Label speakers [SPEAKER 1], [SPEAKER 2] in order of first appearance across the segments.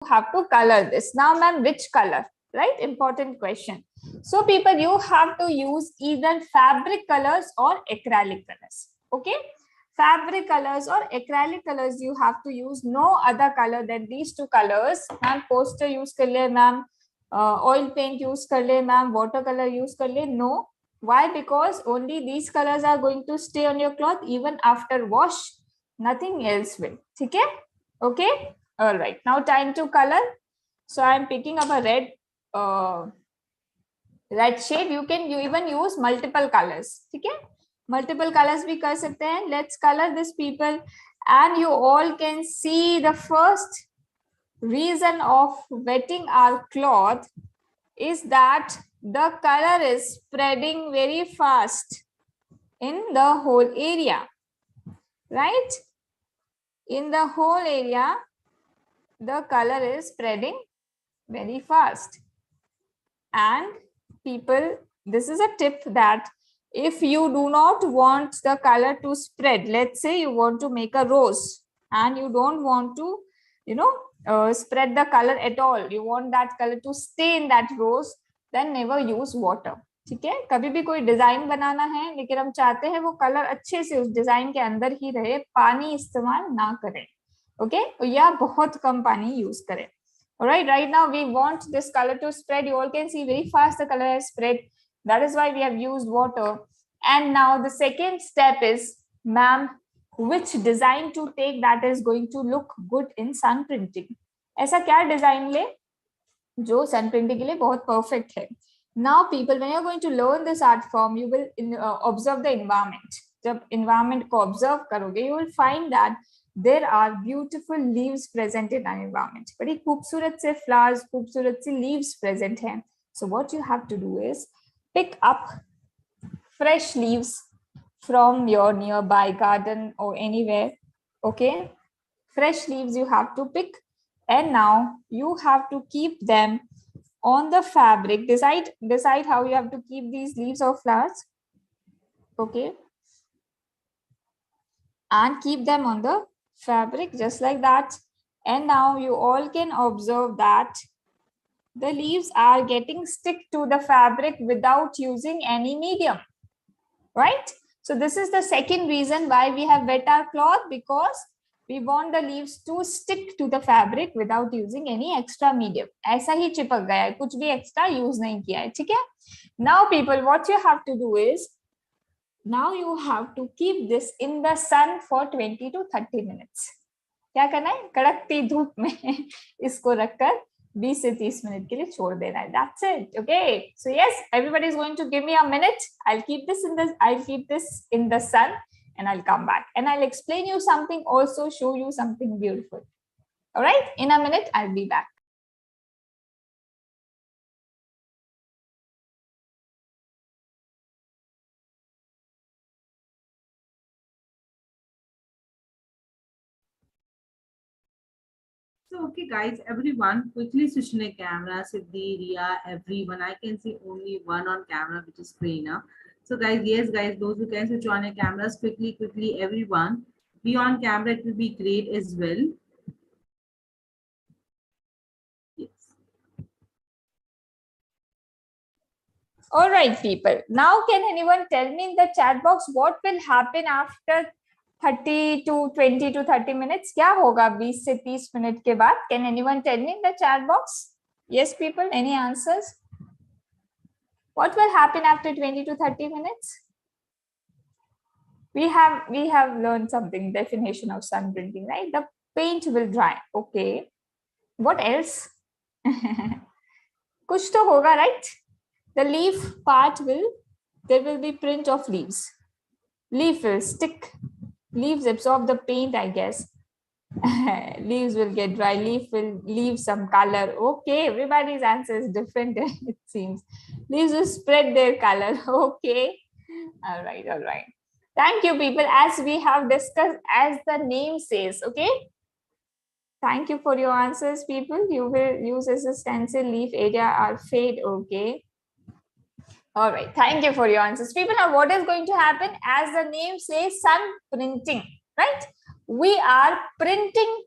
[SPEAKER 1] have to color this. Now, ma'am, which color? Right? Important question. So, people, you have to use either fabric colors or acrylic colors. Okay? Fabric colors or acrylic colors you have to use. No other color than these two colors. Ma'am, poster use kar le, ma'am. Oil paint use kar le, ma'am. Watercolor use kar le. No. Why? Because only these colors are going to stay on your cloth even after wash. Nothing else will. Okay? Okay? All right. Now time to color. So I am picking up a red shade. You even use multiple colors. Okay? Multiple colors we कर सकते हैं. Let's color this, people. And you all can see the first reason of wetting our cloth is that the color is spreading very fast in the whole area. Right? In the whole area, the color is spreading very fast. And people, this is a tip that if you do not want the color to spread, let's say you want to make a rose and you don't want to, spread the color at all. You want that color to stay in that rose, then never use water. ठीक है, कभी भी कोई design बनाना है लेकिन हम चाहते हैं वो कलर अच्छे से उस डिजाइन के अंदर ही रहे, पानी इस्तेमाल ना करें. ओके, या बहुत कम पानी यूज करें. Alright, right now we want this color to spread. You all can see very fast the color has spread. That is why we have used water. And now the second step is, ma'am, which design to take that is going to look good in sun printing. ऐसा क्या design ले जो sun printing के लिए बहुत perfect है. Now people, when you are going to learn this art form, you will observe the environment. जब environment को observe करोगे, you will find that there are beautiful leaves present in our environment. बड़ी खूबसूरत से flowers, खूबसूरत से leaves present हैं. So what you have to do is pick up fresh leaves from your nearby garden or anywhere. Okay, fresh leaves you have to pick, and now you have to keep them on the fabric. Decide how you have to keep these leaves or flowers. Okay, and keep them on the fabric just like that. And now you all can observe that the leaves are getting stick to the fabric without using any medium, right? So this is the second reason why we have wet our cloth, because we want the leaves to stick to the fabric without using any extra medium. ऐसा ही चिपक गया है, कुछ भी extra use नहीं किया है. ठीक है? Now people, what you have to do is, now you have to keep this in the sun for 20 to 30 minutes. क्या करना है? कड़कती धूप में इसको रखकर 20 से 30 मिनट के लिए छोड़ देना है. That's it. Okay. So yes, everybody is going to give me a minute. I'll keep this in the sun and I'll come back and I'll explain you something, also show you something beautiful. All right. In a minute, I'll be back.
[SPEAKER 2] So, okay, guys, everyone, quickly switch on the camera. Siddhi, Ria, everyone. I can see only one on camera, which is Prerna. So, guys, yes, guys, those who can switch on your cameras quickly, everyone. Be on camera, it will be great as well. Yes.
[SPEAKER 1] All right, people. Now, can anyone tell me in the chat box what will happen after 30 to 20 to 30 minutes? क्या होगा 20 से 30 minute के बाद? Can anyone tell me in the chat box? Yes, people, any answers? What will happen after 20 to 30 minutes? We have learned something, definition of sun printing, right? The paint will dry. Okay. What else? कुछ तो होगा, right? The leaf part there will be print of leaves. Leaf will stick. Leaves absorb the paint, I guess. Leaves will get dry. Leaf will leave some color. Okay, everybody's answer is different, it seems. Leaves will spread their color. Okay. All right. Thank you, people. As we have discussed, as the name says, okay? Thank you for your answers, people. You will use as a stencil, leaf area are fade. Okay. All right, thank you for your answers. People, now what is going to happen? As the name says, sun printing, right? We are printing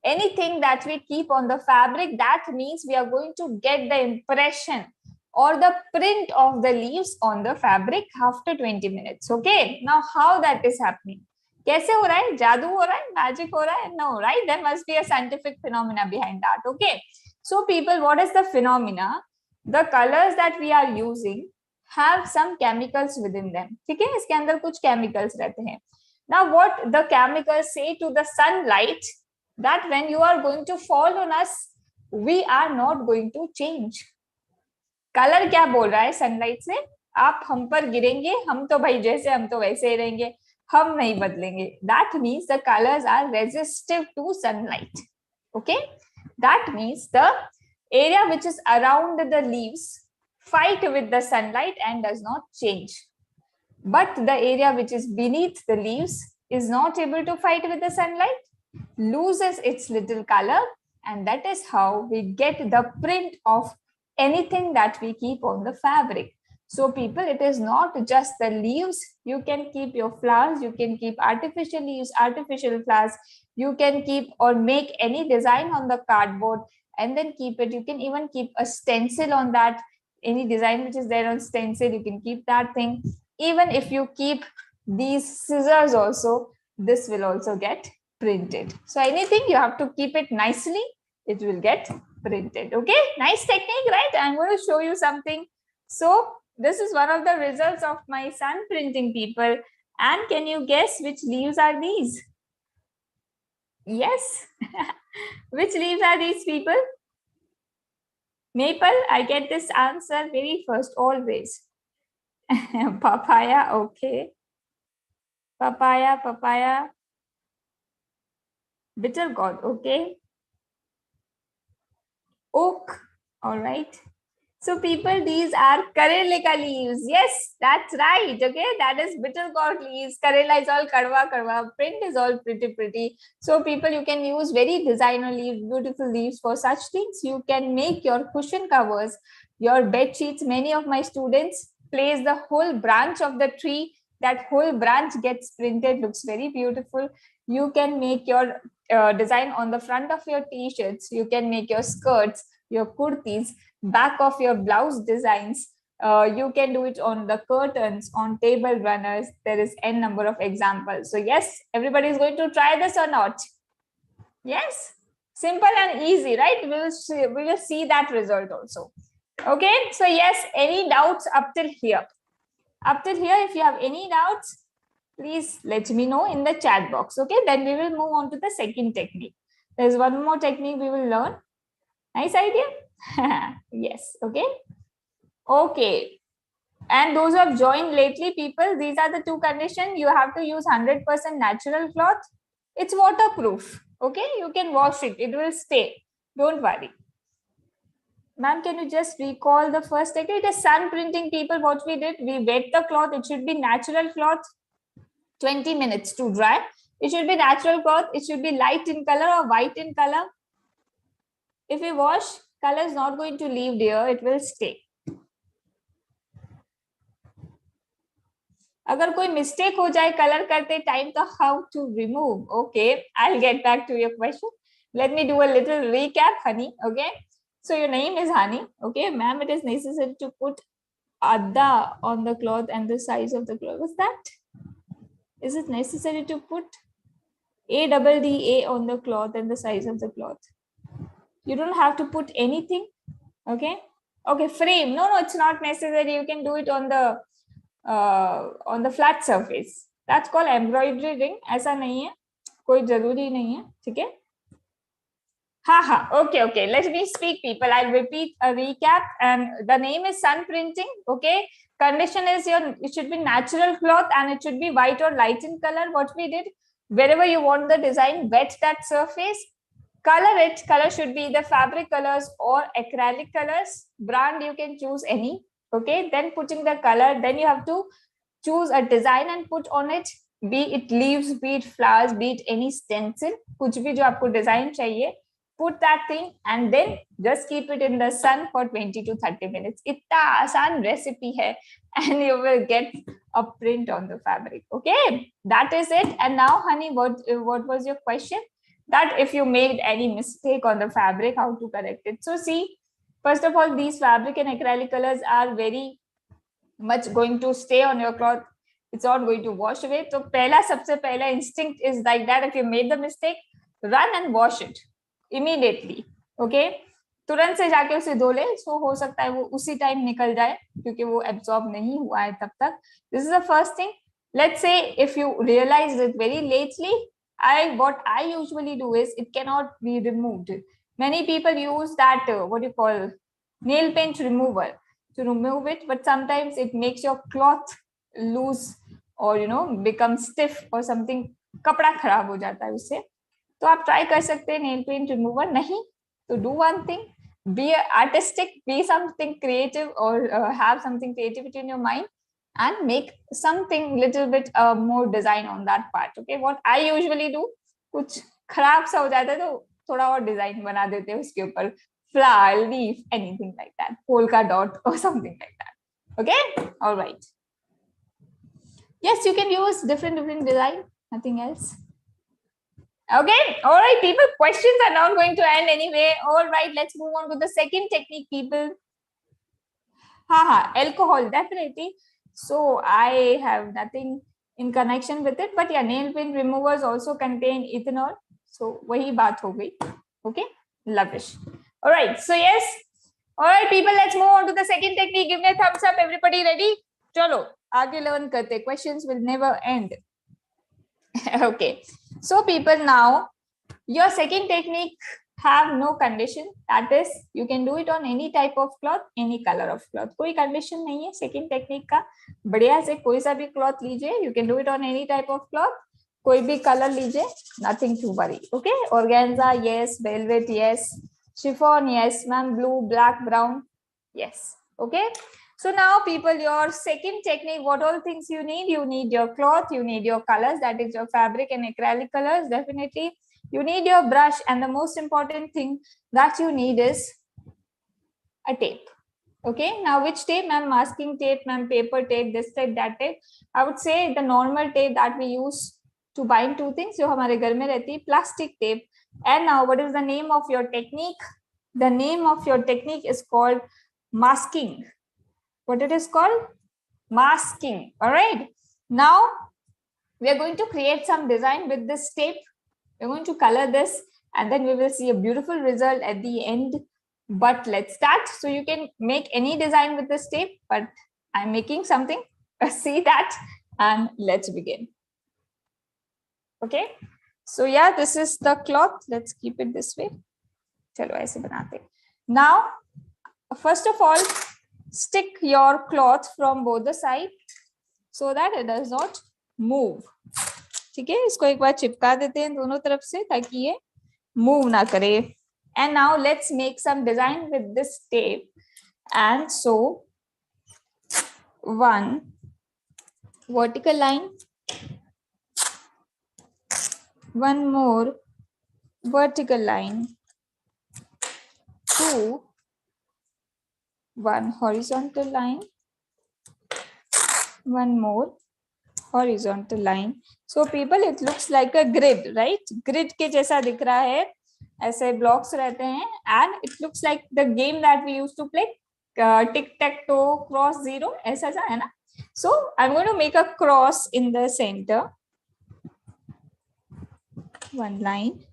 [SPEAKER 1] anything that we keep on the fabric, that means we are going to get the impression or the print of the leaves on the fabric after 20 minutes. Okay, now how that is happening? कैसे हो रहा है? जादू हो रहा है? Magic हो रहा है? No, right? There must be a scientific phenomena behind that. Okay, so people, what is the phenomena? The colors that we are using have some chemicals within them. ठीक है, इसके अंदर कुछ chemicals रहते हैं. Now what the chemicals say to the sunlight, that when you are going to fall on us, we are not going to change. Colour क्या बोल रहा है सनलाइट से? आप हम पर गिरेंगे, हम तो भाई जैसे हम तो वैसे ही रहेंगे, हम नहीं बदलेंगे. That means the colors are resistive to sunlight. Okay, that means the area which is around the leaves fight with the sunlight and does not change, but the area which is beneath the leaves is not able to fight with the sunlight, loses its little color, and that is how we get the print of anything that we keep on the fabric. So people, it is not just the leaves. You can keep your flowers, you can keep artificial leaves, artificial flowers, you can keep or make any design on the cardboard and then keep it. You can even keep a stencil on that. Any design which is there on stencil, you can keep that thing. Even if you keep these scissors also, this will also get printed. So anything, you have to keep it nicely, it will get printed. Okay, nice technique, right? I'm going to show you something. So this is one of the results of my sun printing, people. And can you guess which leaves are these? Yes. Which leaves are these, people? Maple, I get this answer very first, always. Papaya, okay. Papaya. Bitter gourd, okay. Oak, all right. So people, these are karela leaves. Yes, that's right. Okay, that is bitter gourd leaves. Karela is all kadwa. Print is all pretty. So people, you can use very designer leaves, beautiful leaves for such things. You can make your cushion covers, your bed sheets. Many of my students place the whole branch of the tree. That whole branch gets printed, looks very beautiful. You can make your design on the front of your t-shirts. You can make your skirts, your kurtis, back of your blouse designs. You can do it on the curtains, on table runners. There is n number of examples. So yes, everybody is going to try this or not? Yes, simple and easy, right? We will see that result also. Okay, so yes, any doubts up till here? Up till here, if you have any doubts, please let me know in the chat box. Okay, then we will move on to the second technique. There's one more technique we will learn. Nice idea? Yes, okay. And those who have joined lately, people, these are the two conditions. You have to use 100% natural cloth. It's waterproof. Okay, you can wash it. It will stay. Don't worry. Ma'am, can you just recall the first technique? It is sun printing, people. What we did, we wet the cloth. It should be natural cloth. 20 minutes to dry. It should be natural cloth. It should be light in color or white in color. If we wash, color is not going to leave there. It will stay. अगर कोई mistake हो जाए color करते time, तो how to remove? Okay, I'll get back to your question. Let me do a little recap, Honey. Okay, so your name is Honey. Okay, ma'am, it is necessary to put adda on the cloth and the size of the cloth. What's that? Is it necessary to put ADDA on the cloth and the size of the cloth? You don't have to put anything. Okay, frame. No, it's not necessary. You can do it on the flat surface. That's called embroidery ring. ऐसा नहीं है, कोई जरूरी नहीं है, ठीक है? Okay. Let me speak, people. I'll repeat a recap. And the name is sun printing. Okay. Condition is it should be natural cloth and it should be white or light in color. What we did, wherever you want the design, wet that surface, color it. Color should be the fabric colors or acrylic colors. Brand, you can choose any. Okay. Then putting the color, then you have to choose a design and put on it. Be it leaves, be it flowers, be it any stencil. कुछ भी जो आपको design चाहिए. Put that thing and then just keep it in the sun for 20 to 30 minutes. इतना आसान recipe है and you will get a print on the fabric. Okay, that is it. And now, Honey, what was your question? that if you made any mistake on the fabric, how to correct it. So see, first of all, these fabric and acrylic colors are very much going to stay on your cloth. It's not going to wash away. So पहला सबसे पहला instinct is like that. If you made the mistake, run and wash it immediately. Okay, तुरंत से जाके उसे धो ले. So हो सकता है वो उसी टाइम निकल जाए क्योंकि वो absorb नहीं हुआ है तब तक. This is the first thing. Let's say if you realize it very lately, what I usually do is it cannot be removed. Many people use that what you call nail paint remover to remove it, but sometimes it makes your cloth loose or become stiff or something. कपड़ा खराब हो जाता है उससे. तो आप try कर सकते हैं नेल पेंट रिमूवर. नहीं तो do one thing, be artistic, be something creative, or have something creativity in your mind and make something little bit more design on that part. Okay, what I usually do, कुछ खराब सा हो जाता है तो थोड़ा और डिजाइन बना देते हैं उसके ऊपर. Flower, leaf, anything like that, polka dot or something like that. Okay, all right. Yes, you can use different design, nothing else. Okay, all right, people, questions are not going to end anyway. All right, let's move on to the second technique, people. Alcohol, definitely. So I have nothing in connection with it, but yeah, nail paint removers also contain ethanol. So wahi baat ho gayi. Okay, lavish. All right, so yes. All right, people, let's move on to the second technique. Give me a thumbs up. Everybody ready? Chalo, aage learn karte. Questions will never end. Okay, so people, now your second technique have no condition. That is, you can do it on any type of cloth, any color of cloth. कोई condition नहीं है second technique का. बढ़िया से कोई सा भी cloth लीजिए. You can do it on any type of cloth. कोई भी color लीजिए. Nothing to worry. Okay, organza, yes. Velvet, yes. Chiffon, yes. Ma'am, blue, black, brown, yes. Okay. So now, people, your second technique, what all things you need your cloth, you need your colors, that is your fabric and acrylic colors, definitely. You need your brush, and the most important thing that you need is a tape. Okay, now which tape? Ma'am, masking tape, ma'am, paper tape, this tape, that tape. I would say the normal tape that we use to bind two things, जो हमारे घर में रहती है, plastic tape. And now, what is the name of your technique? The name of your technique is called masking. What it is called? Masking. All right. Now we are going to create some design with this tape. We're going to color this, and then we will see a beautiful result at the end. But let's start. So you can make any design with this tape, but I'm making something. See that, and let's begin. Okay. So yeah, this is the cloth. Let's keep it this way. चलो ऐसे बनाते हैं. Now, first of all, stick your cloth from both the sides so that it does not move. ठीक है, इसको एक बार चिपका देते हैं दोनों तरफ से ताकि ये मूव ना करे. And now let's make some design with this tape. And so one vertical line, one more vertical line, two, one horizontal line, one more horizontal line. So people, it looks like a grid, right? Grid के जैसा दिख रहा है, ऐसे blocks रहते हैं, and it looks like the game that we used to play, tic-tac-toe, cross zero, ऐसा सा है ना? So I'm going to make a cross in the center. One line.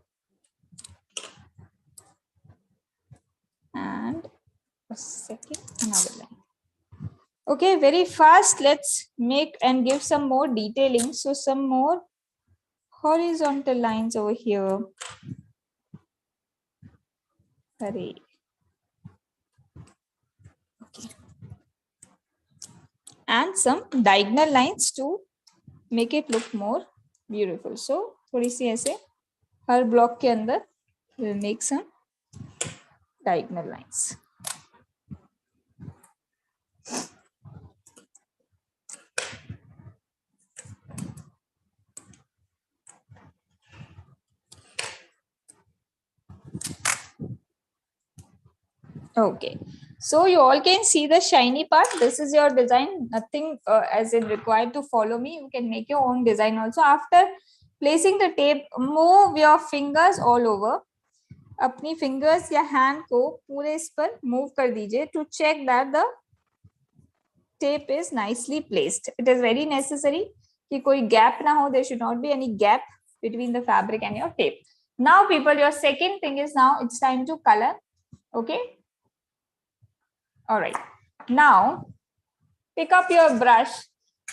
[SPEAKER 1] And a second, another line. Okay, very fast. Let's make and give some more detailing. So some more horizontal lines over here. Hurry. Okay. And some diagonal lines to make it look more beautiful. So थोड़ी सी ऐसे हर block के अंदर we'll make some diagonal lines. Okay, so you all can see the shiny part. This is your design. Nothing as in required to follow me. You can make your own design also. After Placing the tape, move your fingers all over. अपनी fingers या hand को पूरे इस पर move कर दीजिए to check that the tape is nicely placed. It is very necessary कि कोई gap ना हो. There should not be any gap between the fabric and your tape. Now, people, your second thing is now it's time to color. Okay. All right. Now, pick up your brush.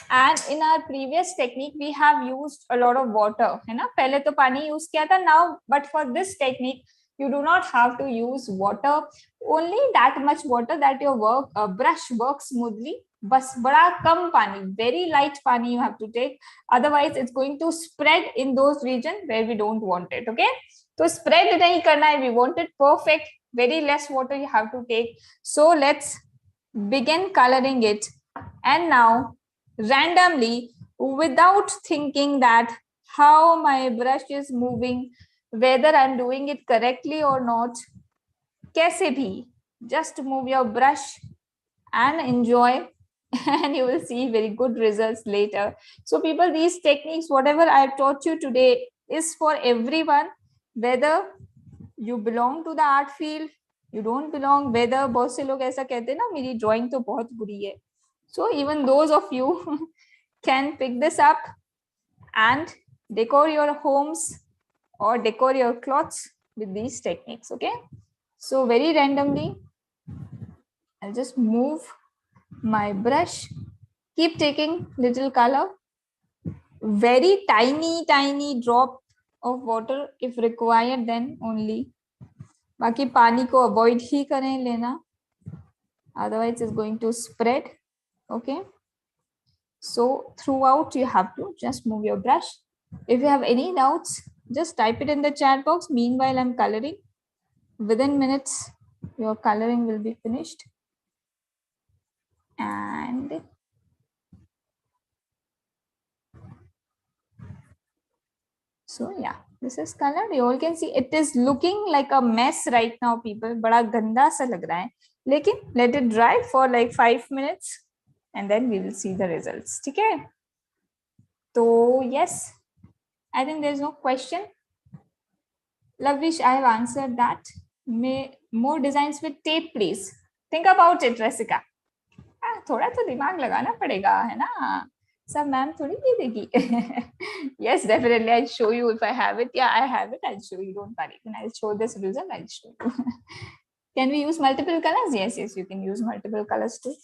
[SPEAKER 1] And in our previous technique, we have used a lot of water. है ना? पहले तो पानी use किया था. Now, but for this technique, you do not have to use water. Only that much water that your brush works smoothly. बस बड़ा कम पानी, very light पानी you have to take. Otherwise, it's going to spread in those regions where we don't want it. Okay? तो spread नहीं करना है. We want it perfect. Very less water you have to take. So let's begin coloring it. And now, randomly, without thinking that how my brush is moving, whether I'm doing it correctly or not, kaise bhi, just move your brush and enjoy, and you will see very good results later. So people, these techniques, whatever I've taught you today is for everyone, whether you belong to the art field, you don't belong, whether बहुत से लोग ऐसा कहते हैं ना मेरी drawing तो बहुत बुरी है. So even those of you can pick this up and decor your homes or decor your clothes with these techniques. Okay. So very randomly, I'll just move my brush. Keep taking little color. Very tiny drop of water if required, then only. बाकी पानी को avoid ही करें लेना. Otherwise, it's going to spread. Okay. So throughout, you have to just move your brush. If you have any doubts, just type it in the chat box. Meanwhile, I'm coloring. Within minutes, your coloring will be finished. And so yeah, this is colored. You all can see it is looking like a mess right now, people. बड़ा गंदा सा लग रहा है. लेकिन let it dry for like 5 minutes and then we will see the results. ठीक है? So yes, I think there's no question. Lavish, I have answered that. More designs with tape, please. Think about it, Rasika. थोड़ा तो दिमाग लगाना पड़ेगा, है ना? सब मैम थोड़ी दे देगी. Yes, definitely. I'll show you if I have it. Yeah, I have it. I'll show you. Don't worry. When I'll show this result, I'll show you. Can we use multiple colors? Yes, you can use multiple colors too.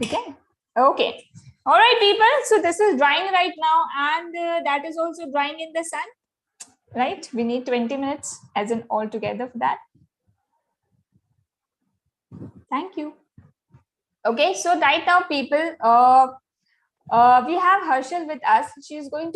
[SPEAKER 1] Okay. Okay. All right, people. So this is drying right now, and that is also drying in the sun. Right? We need 20 minutes as in all together for that. Thank you. Okay, so right now, people, we have Harshal with us. She is going to